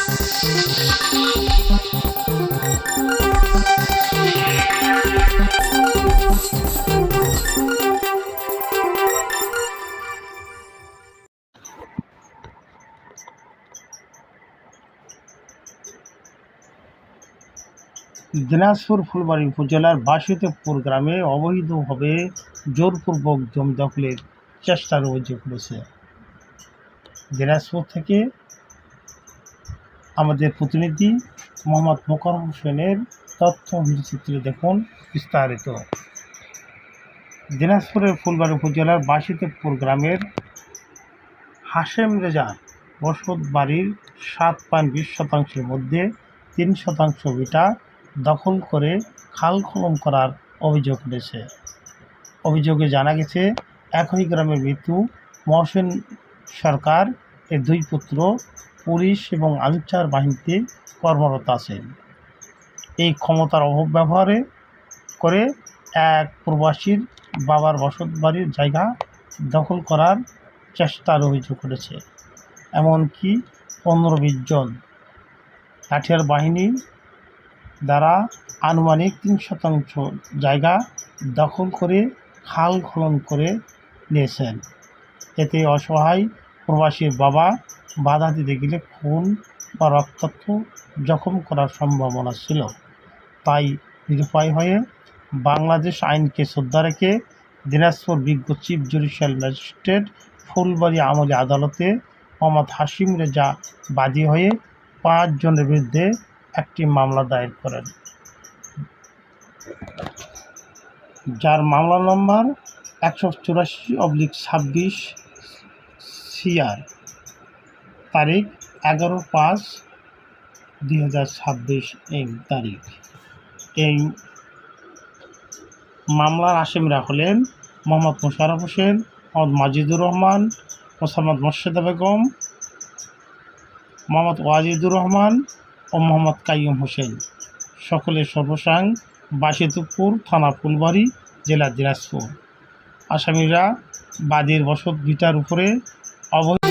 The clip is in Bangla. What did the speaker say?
দিনাজপুর ফুলবাড়ী উপজেলার বাসিতপুর গ্রামে অবৈধভাবে জোরপূর্বক জমি দখলের চেষ্টার অভিযোগ করেছে। দিনাজপুর থেকে আমাদের প্রতিনিধি মোহাম্মদ মোকাররম হোসেনের তথ্য চিত্রে দেখুন বিস্তারিত। দিনাজপুরের ফুলবাড়ী উপজেলার বাসিতপুর গ্রামের হাশেম রেজার বসত বাড়ির 7.20 শতাংশের মধ্যে 3 শতাংশ ভিটা দখল করে খাল খনন করার অভিযোগ উঠেছে। অভিযোগে জানা গেছে, একই গ্রামের মৃত্যু মহসেন সরকার এর 2 পুত্র পুলিশ এবং আনসার বাহিনীতে কর্মরত আছেন। এই ক্ষমতার অপব্যবহার করে এক প্রবাসীর বাবার বসত বাড়ির জায়গা দখল করার চেষ্টার অভিযোগ উঠেছে। এমনকি 15-20 জন লাঠিয়াল বাহিনী দ্বারা আনুমানিক 3 শতাংশ জায়গা দখল করে খাল খনন করে নিয়েছেন। এতে অসহায় প্রবাসীর বাবা বাধা দিতে গেলে খুন বা রক্তাক্ত জখম করার সম্ভাবনা ছিল। তাই নিরুপায় হয়ে বাংলাদেশ আইনকে শ্রদ্ধা রেখে দিনাজপুর বিজ্ঞ চিফ জুডিশিয়াল ম্যাজিস্ট্রেট ফুলবাড়ী আমলি আদালতে মোহাম্মদ হাশেম রেজা বাদী হয়ে 5 জনের বিরুদ্ধে একটি মামলা দায়ের করেন, যার মামলা নম্বর 184/26 CR তারিখ 11/5/2026 তারিখ। এই মামলার আসামিরা হলেন মোহাম্মদ মোশাররফ হোসেন, মোহাম্মদ মাজিদুর রহমান, মোসাম্মদ মোর্শেদা বেগম, মোহাম্মদ ওয়াজিদুর রহমান ও মোহাম্মদ কাইয়ুম হোসেন, সকলের সর্বসাং বাসিতপুর থানা ফুলবাড়ী জেলা দিনাজপুর। আসামিরা বাদীর বসত ভিটার উপরে অবৈধ